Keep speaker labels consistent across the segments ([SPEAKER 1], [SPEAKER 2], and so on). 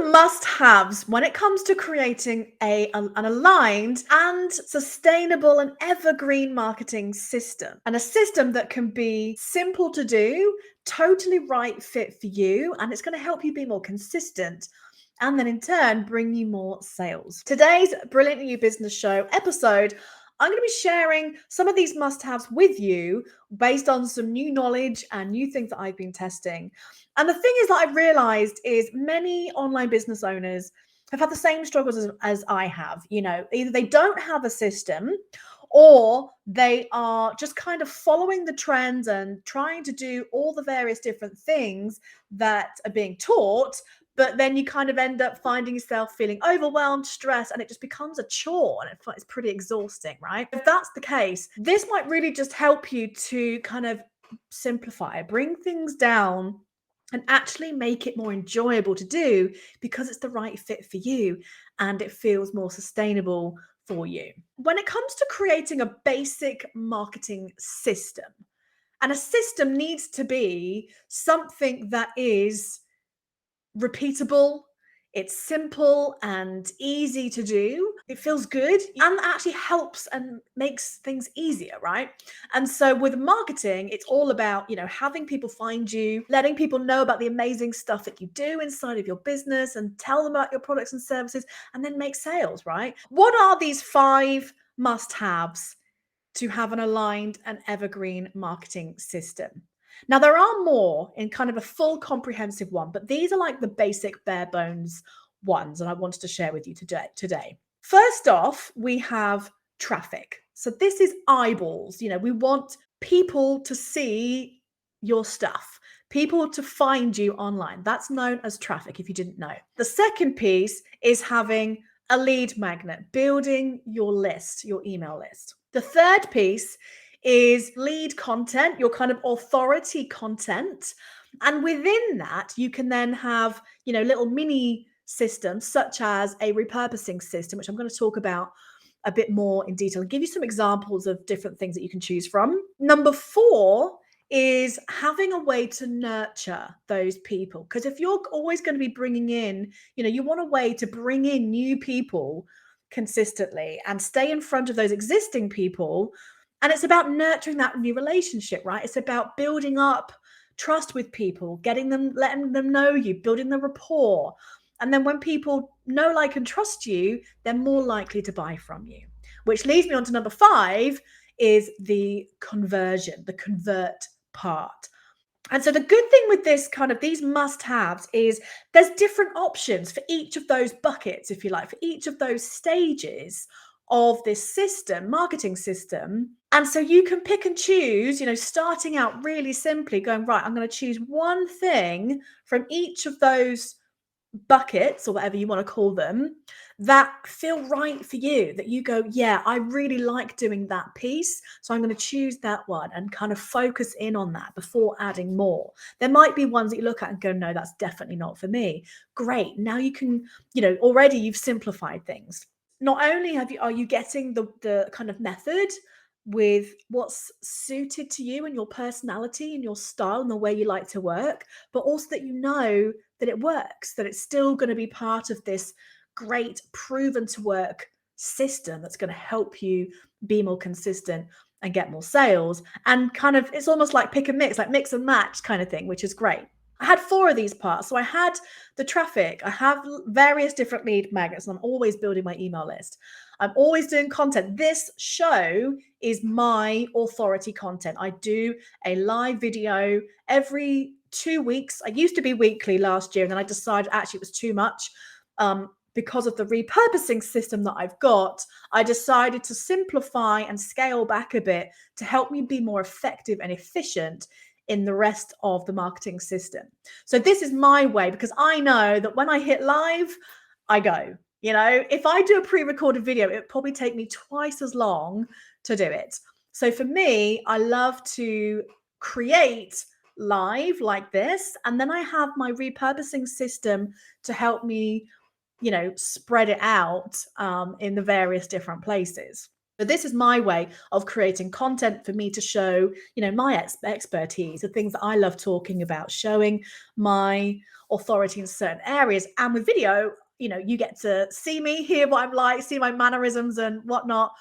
[SPEAKER 1] the must-haves when it comes to creating an aligned and sustainable and evergreen marketing system, and a system that can be simple to do, totally right fit for you, and it's going to help you be more consistent and then in turn bring you more sales. Today's Brilliant New Business Show episode, I'm going to be sharing some of these must-haves with you based on some new knowledge and new things that I've been testing. And the thing is that I've realized is many online business owners have had the same struggles as I have. You know, either they don't have a system or they are just kind of following the trends and trying to do all the various different things that are being taught. But then you kind of end up finding yourself feeling overwhelmed, stressed, and it just becomes a chore and it's pretty exhausting, right? If that's the case, this might really just help you to kind of simplify, bring things down and actually make it more enjoyable to do because it's the right fit for you and it feels more sustainable for you. When it comes to creating a basic marketing system, and a system needs to be something that is repeatable, it's simple and easy to do, it feels good, and actually helps and makes things easier, right? And so with marketing, it's all about, you know, having people find you, letting people know about the amazing stuff that you do inside of your business and tell them about your products and services and then make sales, right? What are these 5 must-haves to have an aligned and evergreen marketing system? Now, there are more in kind of a full comprehensive one, but these are like the basic bare bones ones, and I wanted to share with you today. First off, we have traffic. So this is eyeballs. You know, we want people to see your stuff, people to find you online. That's known as traffic, if you didn't know. The second piece is having a lead magnet, building your list, your email list. The third piece is lead content, your kind of authority content. And within that, you can then have, you know, little mini systems such as a repurposing system, which I'm going to talk about a bit more in detail and give you some examples of different things that you can choose from. Number 4 is having a way to nurture those people. Because if you're always going to be bringing in, you know, you want a way to bring in new people consistently and stay in front of those existing people. And it's about nurturing that new relationship, right? It's about building up trust with people, letting them know you, building the rapport. And then when people know, like, and trust you, they're more likely to buy from you. Which leads me on to number 5 is the conversion, the convert part. And so the good thing with this kind of these must-haves is there's different options for each of those buckets, if you like, for each of those stages of this system, marketing system. And so you can pick and choose, you know, starting out really simply going, right, I'm going to choose one thing from each of those buckets or whatever you want to call them that feel right for you, that you go, yeah, I really like doing that piece, so I'm going to choose that one and kind of focus in on that before adding more. There might be ones that you look at and go, no, that's definitely not for me. Great, now you can, you know, already you've simplified things. Not only are you getting the kind of method with what's suited to you and your personality and your style and the way you like to work, but also that you know that it works, that it's still going to be part of this great proven to work system that's going to help you be more consistent and get more sales. And kind of, it's almost like pick and mix, like mix and match kind of thing, which is great. I had 4 of these parts. So I had the traffic, I have various different lead magnets, and I'm always building my email list. I'm always doing content. This show is my authority content. I do a live video every 2 weeks. I used to be weekly last year, and then I decided actually it was too much. Because of the repurposing system that I've got, I decided to simplify and scale back a bit to help me be more effective and efficient in the rest of the marketing system. So this is my way, because I know that when I hit live, I go. You know, if I do a pre-recorded video, it would probably take me twice as long to do it. So for me, I love to create live like this, and then I have my repurposing system to help me, you know, spread it out in the various different places. So this is my way of creating content for me to show, my expertise, the things that I love talking about, showing my authority in certain areas. And with video, you get to see me, hear what I'm like, see my mannerisms and whatnot.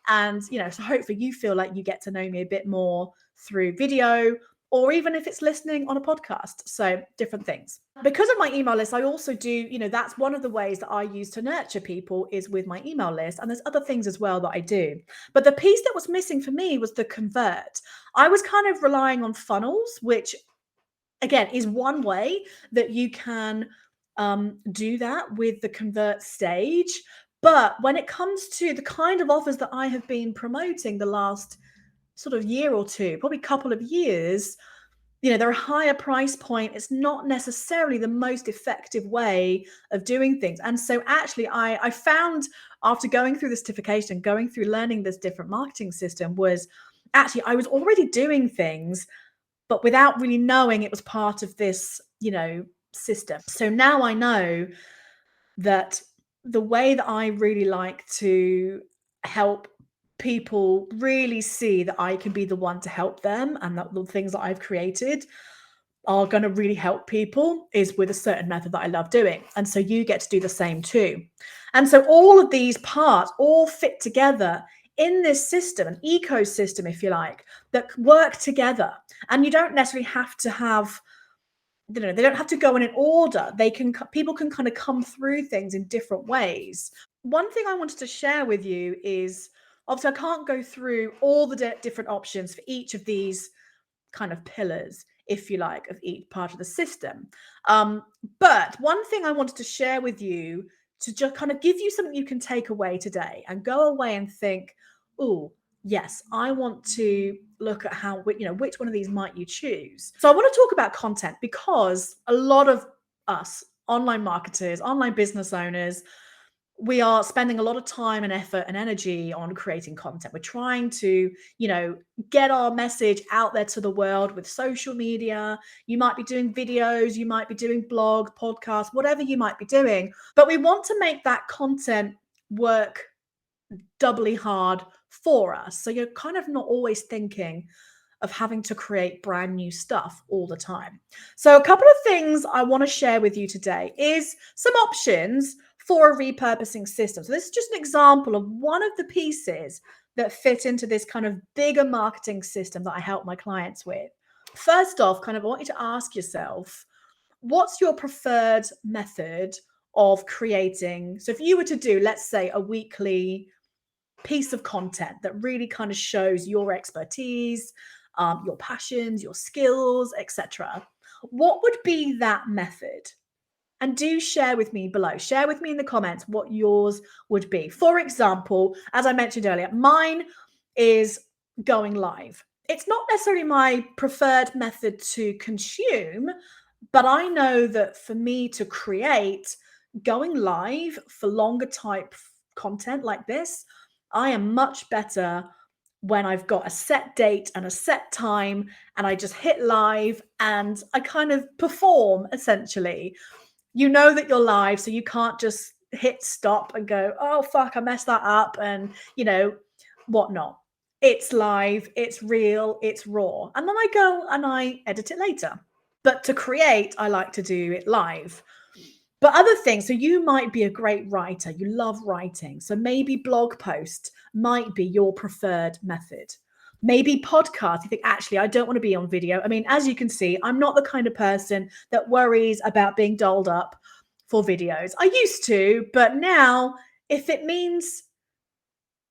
[SPEAKER 1] And, so hopefully you feel like you get to know me a bit more through video, or even if it's listening on a podcast. So different things. Because of my email list, I also do, that's one of the ways that I use to nurture people is with my email list. And there's other things as well that I do. But the piece that was missing for me was the convert. I was kind of relying on funnels, which again is one way that you can do that with the convert stage. But when it comes to the kind of offers that I have been promoting the last sort of year or two, probably couple of years, they're a higher price point. It's not necessarily the most effective way of doing things. And so actually I found, after going through the certification, going through learning this different marketing system, was actually I was already doing things, but without really knowing it was part of this, system. So now I know that the way that I really like to help people really see that I can be the one to help them, and that the things that I've created are going to really help people is with a certain method that I love doing. And so you get to do the same too. And so all of these parts all fit together in this system, an ecosystem, if you like, that work together. And you don't necessarily have to have, they don't have to go in an order. People can kind of come through things in different ways. One thing I wanted to share with you is, obviously I can't go through all the different options for each of these kind of pillars, if you like, of each part of the system. But one thing I wanted to share with you, to just kind of give you something you can take away today and go away and think, oh, yes, I want to look at how, which one of these might you choose. So I want to talk about content, because a lot of us online marketers, online business owners, we are spending a lot of time and effort and energy on creating content. We're trying to, get our message out there to the world with social media. You might be doing videos, you might be doing blog, podcasts, whatever you might be doing. But we want to make that content work doubly hard for us. So you're kind of not always thinking of having to create brand new stuff all the time. So a couple of things I want to share with you today is some options for a repurposing system. So this is just an example of one of the pieces that fit into this kind of bigger marketing system that I help my clients with. First off, I want you to ask yourself, what's your preferred method of creating? So if you were to do, let's say, a weekly piece of content that really kind of shows your expertise, your passions, your skills, etc., what would be that method? And do share with me below. Share with me in the comments what yours would be. For example, as I mentioned earlier, mine is going live. It's not necessarily my preferred method to consume, but I know that for me to create, going live for longer type content like this, I am much better when I've got a set date and a set time, and I just hit live and I kind of perform, essentially. You know that you're live, so you can't just hit stop and go, oh, fuck, I messed that up, and, whatnot. It's live, it's real, it's raw. And then I go and I edit it later. But to create, I like to do it live. But other things, so you might be a great writer, you love writing. So maybe blog post might be your preferred method. Maybe podcast, you think, actually, I don't want to be on video. I mean, as you can see, I'm not the kind of person that worries about being dolled up for videos. I used to, but now if it means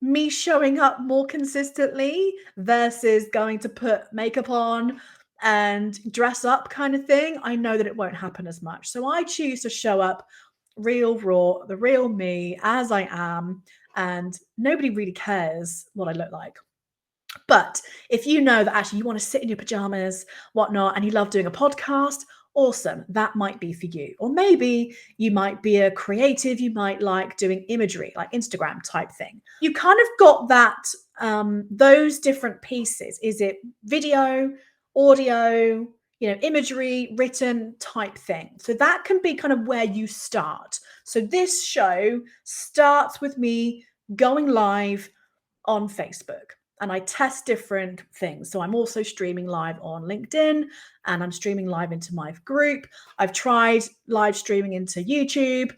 [SPEAKER 1] me showing up more consistently versus going to put makeup on and dress up kind of thing, I know that it won't happen as much. So I choose to show up real, raw, the real me as I am, and nobody really cares what I look like. But if you know that actually you want to sit in your pajamas, whatnot, and you love doing a podcast, awesome, that might be for you. Or maybe you might be a creative, you might like doing imagery, like Instagram type thing. You kind of got that, those different pieces. Is it video, audio, imagery, written type thing? So that can be kind of where you start. So this show starts with me going live on Facebook. And I test different things. So I'm also streaming live on LinkedIn, and I'm streaming live into my group. I've tried live streaming into YouTube.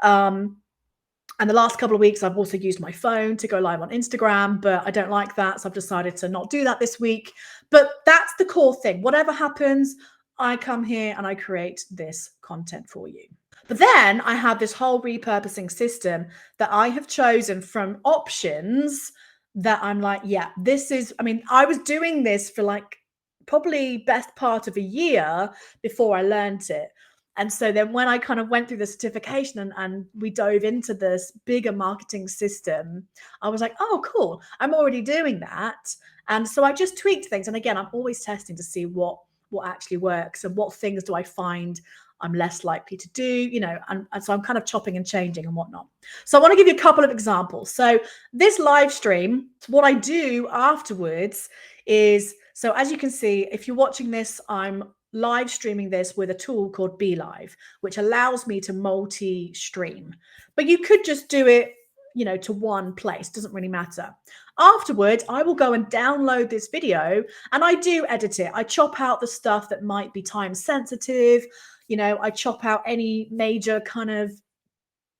[SPEAKER 1] And the last couple of weeks, I've also used my phone to go live on Instagram, but I don't like that. So I've decided to not do that this week. But that's the core thing. Whatever happens, I come here and I create this content for you. But then I have this whole repurposing system that I have chosen from options that I'm like, yeah, this is, I mean, I was doing this for like probably best part of a year before I learned it. And so then when I kind of went through the certification and we dove into this bigger marketing system, I was like, oh, cool, I'm already doing that. And so I just tweaked things. And again, I'm always testing to see what actually works and what things do I find I'm less likely to do, you know, and so I'm kind of chopping and changing and whatnot. So I want to give you a couple of examples. So this live stream, what I do afterwards is, so as you can see, if you're watching this, I'm live streaming this with a tool called Be Live, which allows me to multi-stream. But you could just do it, you know, to one place, doesn't really matter. Afterwards, I will go and download this video and I do edit it. I chop out the stuff that might be time sensitive. You know, I chop out any major kind of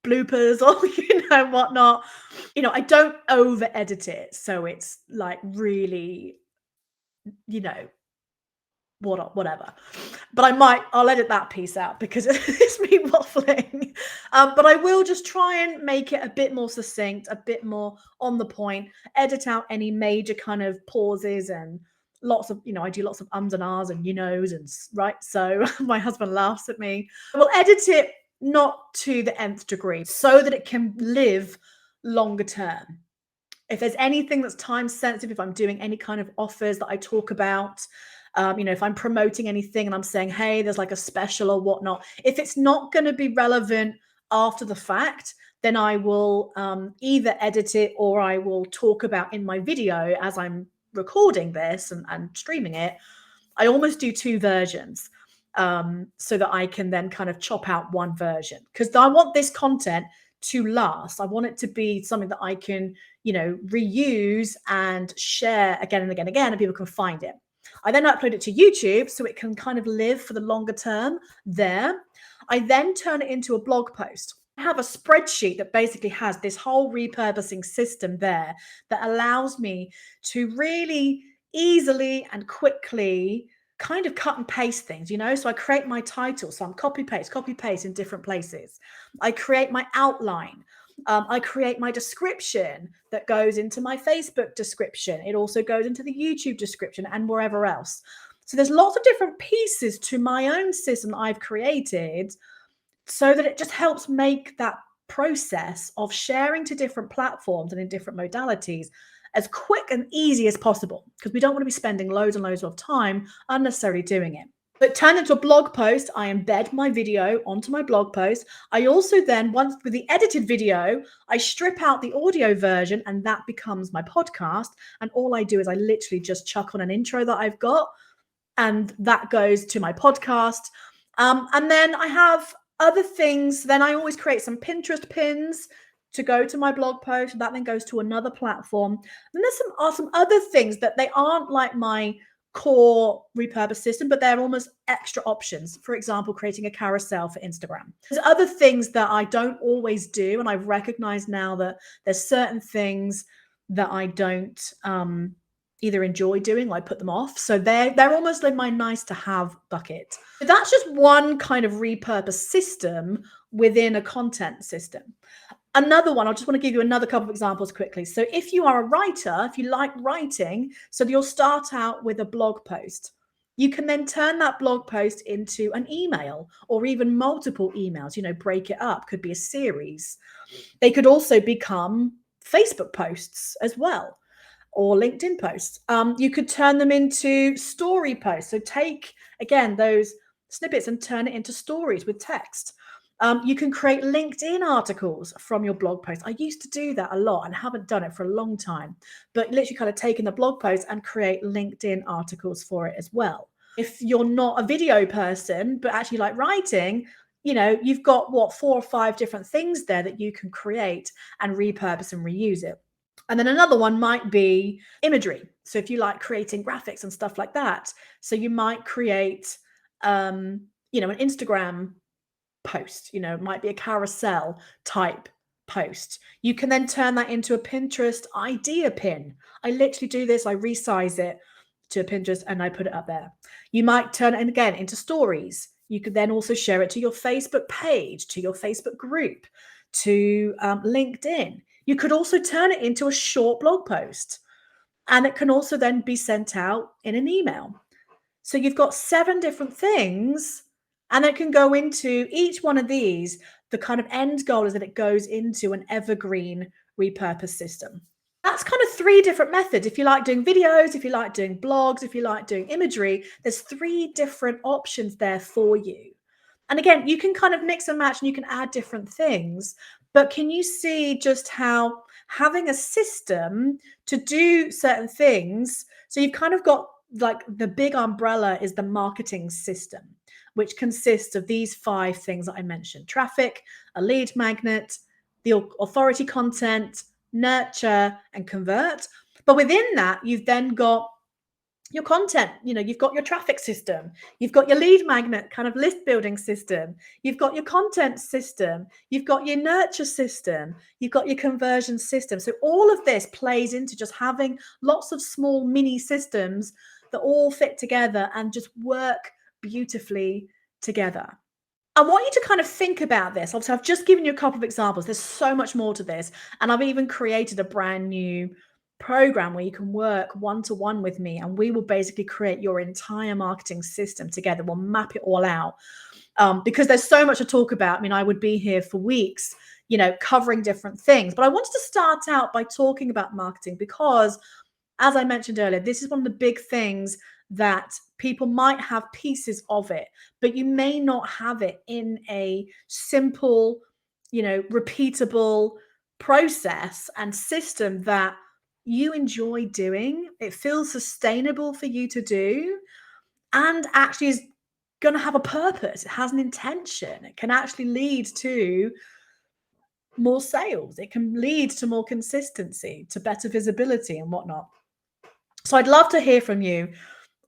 [SPEAKER 1] bloopers or, you know, whatnot. You know, I don't over edit it. So it's like really, you know, whatever. But I'll edit that piece out because it's me waffling. But I will just try and make it a bit more succinct, a bit more on the point, edit out any major kind of pauses and lots of, you know, I do lots of ums and ahs and you knows and right. So my husband laughs at me. I will edit it not to the nth degree so that it can live longer term. If there's anything that's time sensitive, if I'm doing any kind of offers that I talk about, you know, if I'm promoting anything and I'm saying, hey, there's like a special or whatnot, if it's not going to be relevant after the fact, then I will either edit it or I will talk about in my video as I'm recording this and streaming it. I almost do two versions so that I can then kind of chop out one version because I want this content to last. I want it to be something that I can, you know, reuse and share again and again and again, and people can find it. I then upload it to YouTube so it can kind of live for the longer term there. I then turn it into a blog post. I have a spreadsheet that basically has this whole repurposing system there that allows me to really easily and quickly kind of cut and paste things, you know? So I create my title. So I'm copy paste in different places. I create my outline. I create my description that goes into my Facebook description. It also goes into the YouTube description and wherever else. So there's lots of different pieces to my own system I've created so that it just helps make that process of sharing to different platforms and in different modalities as quick and easy as possible, because we don't want to be spending loads and loads of time unnecessarily doing it. But turn into a blog post, I embed my video onto my blog post. I also then, once with the edited video, I strip out the audio version and that becomes my podcast. And all I do is I literally just chuck on an intro that I've got and that goes to my podcast. And then I have other things. Then I always create some Pinterest pins to go to my blog post. That then goes to another platform. Then there's some other things that they aren't like my core repurpose system, but they're almost extra options. For example, creating a carousel for Instagram. There's other things that I don't always do, and I've recognized now that there's certain things that I don't either enjoy doing or I put them off. So they're almost like my nice to have bucket. But that's just one kind of repurpose system within a content system. Another one, I just want to give you another couple of examples quickly. So if you are a writer, if you like writing, so you'll start out with a blog post. You can then turn that blog post into an email or even multiple emails, you know, break it up, could be a series. They could also become Facebook posts as well or LinkedIn posts. You could turn them into story posts. So take, again, those snippets and turn it into stories with text. You can create LinkedIn articles from your blog post. I used to do that a lot and haven't done it for a long time, but literally kind of taking the blog post and create LinkedIn articles for it as well. If you're not a video person, but actually like writing, you know, you've got 4 or 5 different things there that you can create and repurpose and reuse it. And then another one might be imagery. So if you like creating graphics and stuff like that, so you might create, an Instagram post, it might be a carousel type post. You can then turn that into a Pinterest idea pin. I literally do this, I resize it to Pinterest and I put it up there. You might turn it again into stories. You could then also share it to your Facebook page, to your Facebook group, to LinkedIn. You could also turn it into a short blog post, and it can also then be sent out in an email. So you've got 7 different things, and it can go into each one of these. The kind of end goal is that it goes into an evergreen repurpose system. That's kind of 3 different methods. If you like doing videos, if you like doing blogs, if you like doing imagery, there's 3 different options there for you. And again, you can kind of mix and match and you can add different things. But can you see just how having a system to do certain things? So you've kind of got like the big umbrella is the marketing system, which consists of these 5 things that I mentioned: traffic, a lead magnet, the authority content, nurture, and convert. But within that, you've then got your content. You've got your traffic system, you've got your lead magnet kind of list building system, you've got your content system, you've got your nurture system, you've got your conversion system. So all of this plays into just having lots of small mini systems that all fit together and just work beautifully together. I want you to kind of think about this. Obviously, I've just given you a couple of examples. There's so much more to this. And I've even created a brand new program where you can work one-to-one with me, and we will basically create your entire marketing system together. We'll map it all out, because there's so much to talk about. I mean, I would be here for weeks, covering different things. But I wanted to start out by talking about marketing because, as I mentioned earlier, this is one of the big things that people might have pieces of it, but you may not have it in a simple, repeatable process and system that you enjoy doing. It feels sustainable for you to do, and actually is going to have a purpose. It has an intention. It can actually lead to more sales. It can lead to more consistency, to better visibility and whatnot. So I'd love to hear from you.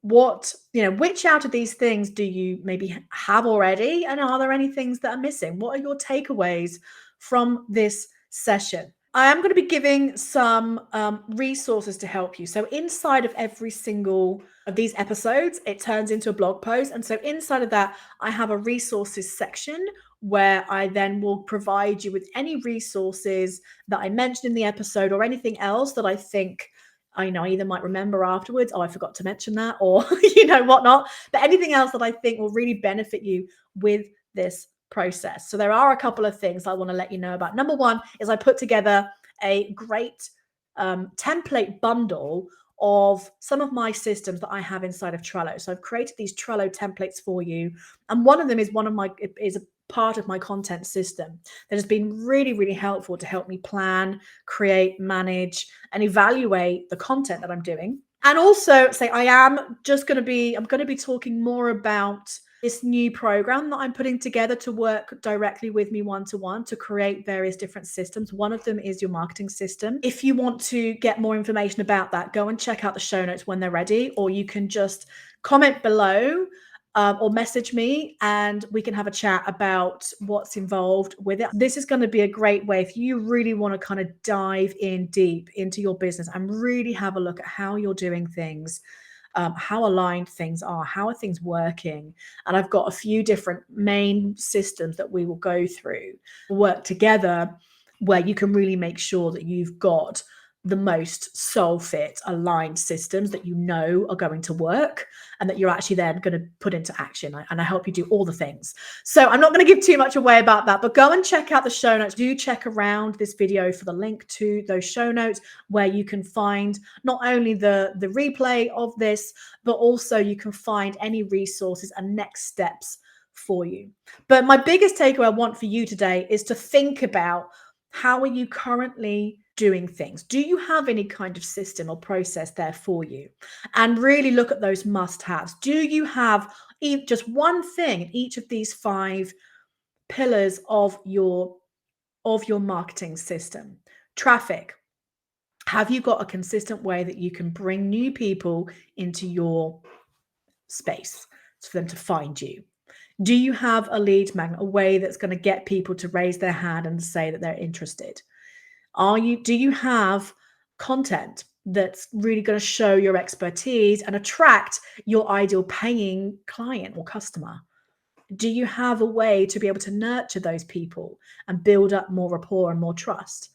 [SPEAKER 1] Which out of these things do you maybe have already? And are there any things that are missing? What are your takeaways from this session? I am going to be giving some resources to help you. So inside of every single of these episodes, it turns into a blog post. And so inside of that, I have a resources section where I then will provide you with any resources that I mentioned in the episode or anything else that I think I either might remember afterwards, I forgot to mention that, or, whatnot. But anything else that I think will really benefit you with this process. So there are a couple of things I want to let you know about. Number one is I put together a great template bundle of some of my systems that I have inside of Trello. So I've created these Trello templates for you. And one of them is a part of my content system that has been really, really helpful to help me plan, create, manage, and evaluate the content that I'm doing. And also I'm going to be talking more about this new program that I'm putting together to work directly with me one-to-one to create various different systems. One of them is your marketing system. If you want to get more information about that, go and check out the show notes when they're ready, or you can just comment below or message me and we can have a chat about what's involved with it. This is going to be a great way if you really want to kind of dive in deep into your business and really have a look at how you're doing things, how aligned things are, how are things working. And I've got a few different main systems that we will go through, work together, where you can really make sure that you've got the most soul fit aligned systems that are going to work and that you're actually then going to put into action. And I help you do all the things. So I'm not going to give too much away about that, but go and check out the show notes. Do check around this video for the link to those show notes where you can find not only the replay of this, but also you can find any resources and next steps for you. But my biggest takeaway I want for you today is to think about, how are you currently doing things? Do you have any kind of system or process there for you? And really look at those must-haves. Do you have just one thing in each of these 5 pillars of your marketing system? Traffic. Have you got a consistent way that you can bring new people into your space for them to find you? Do you have a lead magnet, a way that's going to get people to raise their hand and say that they're interested? Do you have content that's really going to show your expertise and attract your ideal paying client or customer? Do you have a way to be able to nurture those people and build up more rapport and more trust?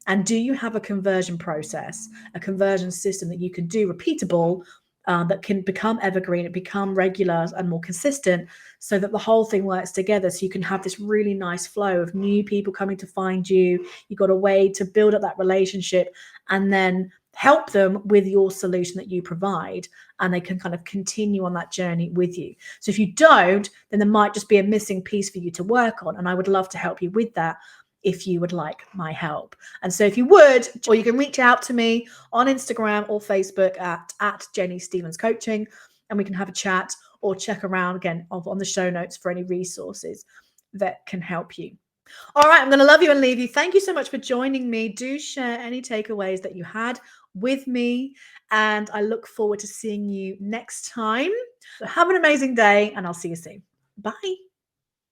[SPEAKER 1] And do you have a conversion process, a conversion system that you can do repeatable, that can become evergreen, it become regular and more consistent, so that the whole thing works together, so you can have this really nice flow of new people coming to find you. You've got a way to build up that relationship and then help them with your solution that you provide, and they can kind of continue on that journey with you. So if you don't, then there might just be a missing piece for you to work on, and I would love to help you with that if you would like my help. And so if you would, or you can reach out to me on Instagram or Facebook at Jenny Stevens Coaching, and we can have a chat, or check around again on the show notes for any resources that can help you. All right, I'm going to love you and leave you. Thank you so much for joining me. Do share any takeaways that you had with me, and I look forward to seeing you next time. So have an amazing day, and I'll see you soon. Bye.